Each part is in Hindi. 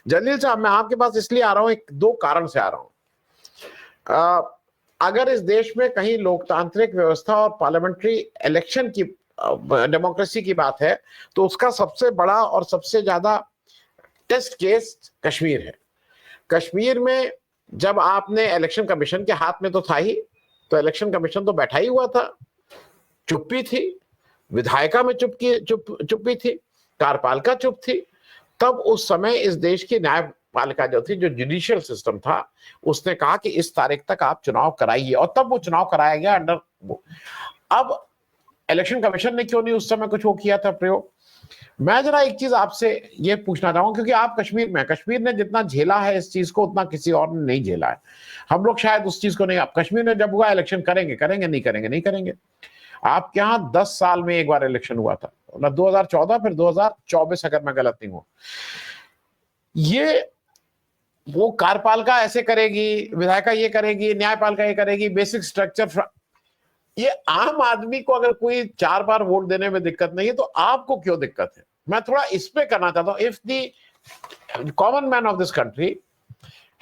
जलील साहब, मैं आपके पास इसलिए आ रहा हूं, एक दो कारण से आ रहा हूं। अगर इस देश में कहीं लोकतांत्रिक व्यवस्था और पार्लियामेंट्री इलेक्शन की, डेमोक्रेसी की बात है, तो उसका सबसे बड़ा और सबसे ज्यादा टेस्ट केस कश्मीर है। कश्मीर में जब आपने इलेक्शन कमीशन के हाथ में तो था ही, तो इलेक्शन कमीशन तो बैठा ही हुआ था, चुप्पी थी, विधायिका में चुप्पी थी, कार्यपालिका चुप थी। तब उस समय इस देश की न्यायपालिका जो थी, जो जुडिशियल सिस्टम था, उसने कहा कि इस तारीख तक आप चुनाव कराइए, और तब वो चुनाव कराया गया अंडर वो। अब इलेक्शन कमीशन ने क्यों नहीं उस समय कुछ वो किया था प्रयोग? मैं जरा एक चीज आपसे ये पूछना चाहूंगा, क्योंकि आप कश्मीर में, कश्मीर ने जितना झेला है इस चीज को, उतना किसी और ने नहीं झेला है। हम लोग शायद उस चीज को नहीं, आप कश्मीर में जब हुआ इलेक्शन करेंगे करेंगे, नहीं करेंगे नहीं करेंगे। आपके यहाँ 10 साल में एक बार इलेक्शन हुआ था, 2014 फिर 2024, अगर मैं गलत नहीं हूं। ये वो कार्यपालिका ऐसे करेगी, विधायिका ये करेगी, न्यायपालिका ये करेगी, बेसिक स्ट्रक्चर। ये आम आदमी को अगर कोई 4 बार वोट देने में दिक्कत नहीं है, तो आपको क्यों दिक्कत है? मैं थोड़ा इस पे करना चाहता हूं। If the common man of this country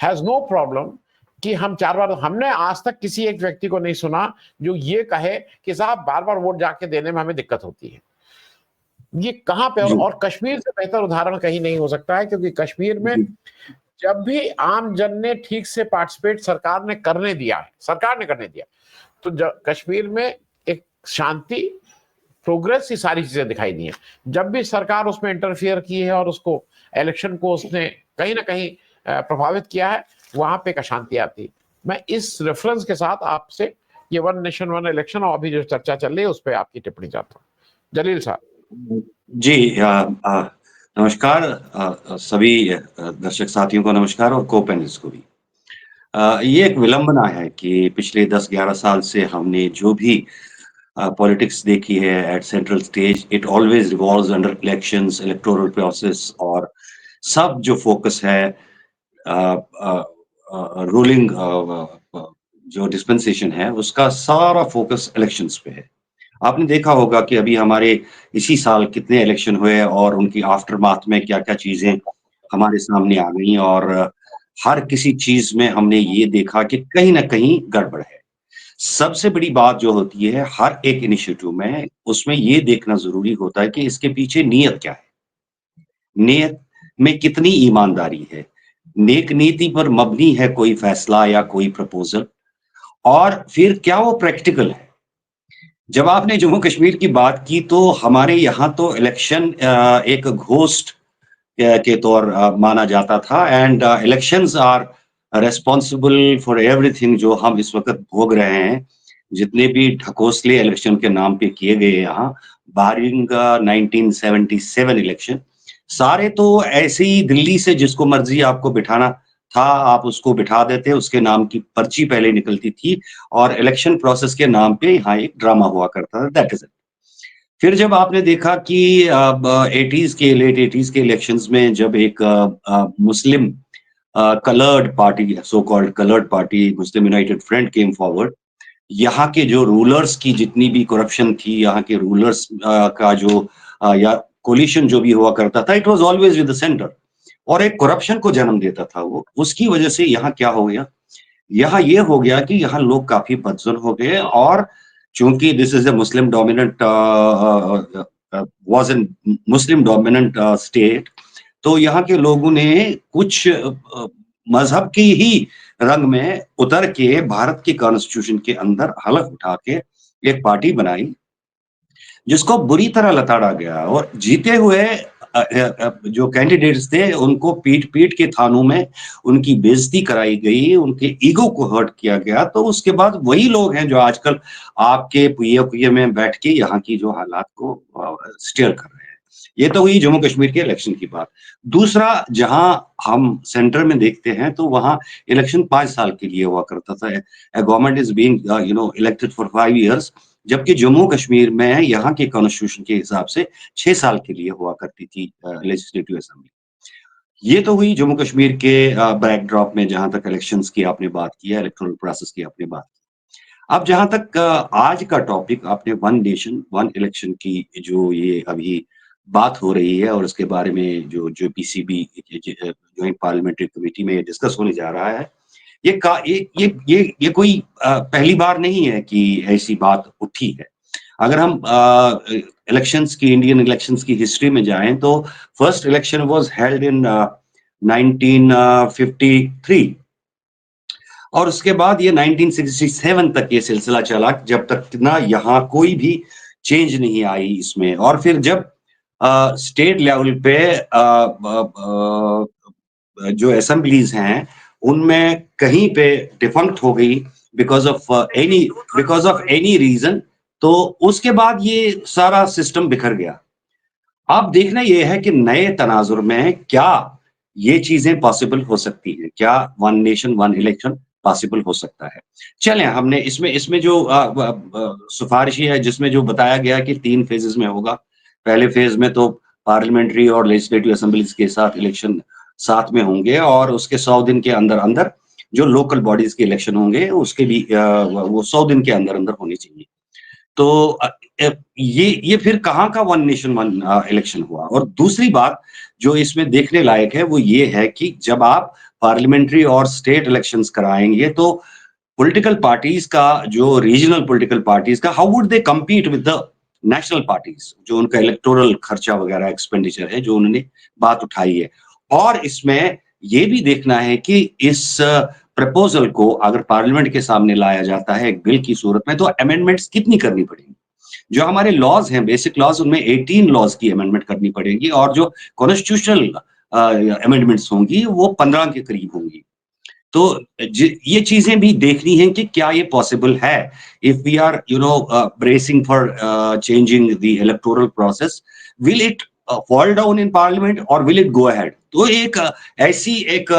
has no problem कि हम 4 बार, हमने आज तक किसी एक व्यक्ति को नहीं सुना जो ये कहे कि साहब बार बार वोट जाके देने में हमें दिक्कत होती है। ये कहां पे? जी और कश्मीर से बेहतर उदाहरण कहीं नहीं हो सकता है, क्योंकि कश्मीर में जी जब भी आम जन ने ठीक से पार्टिसिपेट सरकार ने करने दिया है, सरकार ने करने दिया, तो कश्मीर में एक शांति, प्रोग्रेस, ये सारी चीजें दिखाई दी हैं। जब भी सरकार उसमें इंटरफियर की है और उसको, इलेक्शन को उसने कहीं ना कहीं प्रभावित किया है, वहां पे एक अशांति आती है। मैं इस रेफरेंस के साथ आपसे ये वन नेशन वन इलेक्शन और अभी जो चर्चा चल रही है उस पर आपकी टिप्पणी चाहता हूँ, जलील साहब। जी नमस्कार सभी दर्शक साथियों को नमस्कार, और को पैनलिस्ट को भी। ये एक विलंबना है कि पिछले 10-11 साल से हमने जो भी पॉलिटिक्स देखी है at central stage, it always revolves under elections, electoral process, और सब जो फोकस है रूलिंग जो डिस्पेंसेशन है उसका सारा फोकस इलेक्शंस पे है। आपने देखा होगा कि अभी हमारे इसी साल कितने इलेक्शन हुए और उनकी आफ्टरमाथ में क्या-क्या चीजें हमारे सामने आ गई, और हर किसी चीज में हमने ये देखा कि कहीं न कहीं गड़बड़ है। सबसे बड़ी बात जो होती है हर एक इनिशिएटिव में, उसमें ये देखना ज़रूरी होता है कि इसके पीछे नीयत क्या है? नीयत में कितनी ईमानदारी है? नेक नीति पर मबनी है कोई फैसला या कोई प्रपोज़ल, और फिर क्या वो प्रैक्टिकल है? जब आपने जम्मू कश्मीर की बात की तो हमारे यहाँ तो इलेक्शन एक घोस्ट के तौर माना जाता था, and elections are responsible for everything जो हम इस वक़्त भोग रहे हैं। जितने भी ढकोसले इलेक्शन के नाम पे किए गए यहाँ, बारिंग 1977 इलेक्शन, सारे तो ऐसे ही दिल्ली से जिसको मर्ज़ी आपको बिठाना था, आप उसको बिठा देते, उसके नाम की पर्ची पहले निकलती थी, और इलेक्शन प्रोसेस के नाम पे यहाँ एक ड्रामा हुआ करता था, दैट इज़ इट। फिर जब आपने देखा कि 80s के, लेट 80s के इलेक्शंस में जब एक Muslim coloured party, so called coloured party, Muslim United Front came forward, यहाँ के जो रूलर्स की जितनी भी करप्शन थी, यहाँ के रूलर्स का जो या कोलिशन जो भी हुआ करता था, it was always with the centre, और एक करप्शन को जन्म देता था वो। उसकी वजह से यहाँ क्या हो गया? यहाँ ये हो गया कि यहाँ लोग काफ़ी बदज़ुन हो गए, और चूँकि this is a Muslim dominant was an Muslim dominant state, तो यहाँ के लोगों ने कुछ मज़हब की ही रंग में उतर के भारत के कॉन्स्टिट्यूशन के अंदर हलफ उठा के एक पार्टी बनाई, जिसको बुरी तरह लताड़ा गया, और जीते हुए जो कैंडिडेट्स थे उनको पीट-पीट के थानों में उनकी बेइज़्ज़ती कराई गई, उनके ईगो को हर्ट किया गया। तो उसके बाद वही लोग हैं जो आजकल आपके पुइया-पुइया में बैठ के यहाँ की जो हालात को स्टीयर कर रहे हैं। ये तो हुई जम्मू कश्मीर के इलेक्शन की बात। दूसरा, जहाँ हम सेंटर में देखते हैं तो वहाँ इलेक्शन 5 साल के लिए हुआ करता था। Government is being elected for 5 years, जबकि जम्मू कश्मीर में यहाँ के कॉन्स्टिट्यूशन के हिसाब से 6 साल के लिए हुआ करती थी लेजिस्लेटिव असेंबली। ये तो हुई जम्मू कश्मीर के बैकड्रॉप में, जहाँ तक इलेक्शंस की आपने बात की है, इलेक्टोरल प्रोसेस की आपने बात की। अब जहाँ तक आज का टॉपिक आपने वन नेशन वन इलेक्शन की जो ये अभी बात हो रही है और उसके बारे में जो जो पीसीबी जॉइंट पार्लियामेंट्री कमेटी में डिस्कस होने जा रहा है, ये कोई पहली बार नहीं है कि ऐसी बात उठी है। अगर हम इलेक्शंस की इंडियन इलेक्शंस की हिस्ट्री में जाएं तो first election was held in 1953 और उसके बाद ये 1967 तक ये सिलसिला चला जब तक ना यहाँ कोई भी चेंज नहीं आई इसमें। और फिर जब स्टेट लेवल पे जो असेंबलीज हैं उनमें कहीं पे डिफंक्ट हो गई बिकॉज ऑफ एनी रीजन, तो उसके बाद ये सारा सिस्टम बिखर गया। अब देखना ये है कि नए तनाजुर में क्या ये चीजें पॉसिबल हो सकती हैं, क्या one nation one election possible हो सकता है। चलें, हमने इसमें इसमें जो सिफारिशी है जिसमें जो बताया गया कि 3 फेजेस में होगा। पहले फेज में तो पार्लियामेंट्री और लेजिस्लेटिव असेंबलीज के साथ इलेक्शन साथ में होंगे और उसके 100 दिन के अंदर अंदर जो लोकल बॉडीज के इलेक्शन होंगे उसके भी वो 100 दिन के अंदर अंदर होने चाहिए। तो ये फिर कहाँ का वन नेशन वन इलेक्शन हुआ। और दूसरी बात जो इसमें देखने लायक है वो ये है कि जब आप पार्लियामेंट्री और स्टेट इलेक्शंस कराएंगे तो पॉलिटिकल पार्टीज का जो रीजनल पॉलिटिकल पार्टीज का how would they compete with the national parties, जो उनका इलेक्टोरल खर्चा वगैरह एक्सपेंडिचर है जो उन्होंने बात उठाई है। और इसमें ये भी देखना है कि इस प्रपोजल को अगर पार्लियामेंट के सामने लाया जाता है एक बिल की सूरत में तो अमेंडमेंट्स कितनी करनी पड़ेगी। जो हमारे लॉज हैं, बेसिक लॉज, उनमें 18 लॉज की अमेंडमेंट करनी पड़ेगी और जो कॉन्स्टिट्यूशनल अमेंडमेंट्स होंगी वो 15 के करीब होंगी। तो ये चीजें भी देखनी है कि क्या ये पॉसिबल है। If we are bracing for changing the electoral process, will it fall down in parliament और विल इट गो अहेड। तो एक ऐसी एक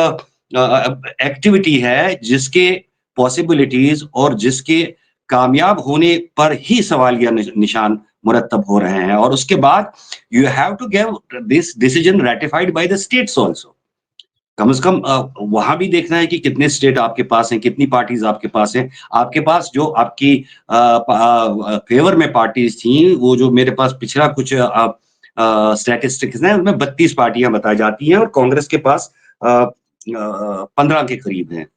एक्टिविटी है जिसके पॉसिबिलिटीज और जिसके कामयाब होने पर ही सवालिया निशान मुरतब हो रहे हैं। और उसके बाद you have to gave this decision ratified by the states also. कम से कम वहां भी देखना है कि कितने स्टेट आपके पास हैं, कितनी पार्टीज आपके पास हैं। आपके पास जो आपकी फेवर में पार्टीज थी, वो जो मेरे पास पिछला कुछ स्टैटिस्टिक्स है उनमें 32 पार्टियां बताई जाती हैं और कांग्रेस के पास 15 के करीब हैं।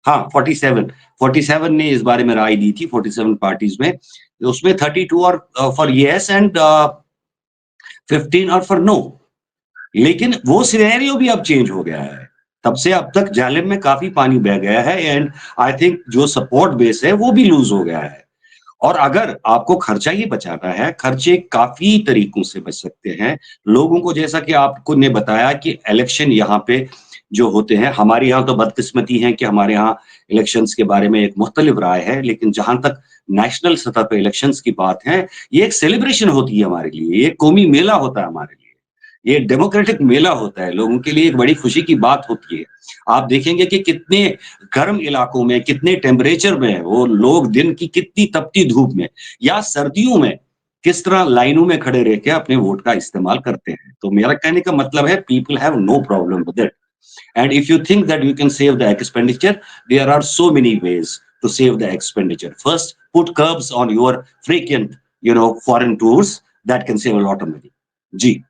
हाँ, 47 ने इस बारे में राय दी थी 47 पार्टीज में। उसमें 32 और फॉर यस एंड 15 और फॉर नो। लेकिन वो सिनेरियो भी अब चेंज हो गया है। तब से अब तक जालिम में काफी पानी बह गया है एंड आई थिंक जो सपोर्ट बेस है वो भी लूज हो गया है। और अगर आपको खर्चा ही बचाना है, खर्चे काफी तरीकों से बच सकते हैं। लोगों को, जैसा कि आपको ने बताया कि इलेक्शन यहाँ पे जो होते हैं, हमारे यहाँ तो बदकिस्मती है कि हमारे यहाँ इलेक्शंस के बारे में एक मुख्तलिफ राय है, लेकिन जहां तक नेशनल सतह पे इलेक्शंस की बात है, ये एक सेलिब्रेशन होती है हमारे लिए, ये कौमी मेला होता है हमारे लिए, ये डेमोक्रेटिक मेला होता है, लोगों के लिए एक बड़ी खुशी की बात होती है। आप देखेंगे कि कितने गर्म इलाकों में, कितने टेम्परेचर में वो लोग दिन की कितनी तपती धूप में या सर्दियों में किस तरह लाइनों में खड़े रह के अपने वोट का इस्तेमाल करते हैं। तो मेरा कहने का मतलब है people have no problem with it and if you think that you can save the expenditure, there are so many ways to save the expenditure. First, put curbs on your frequent, foreign tours, that can save a lot of money। Ji.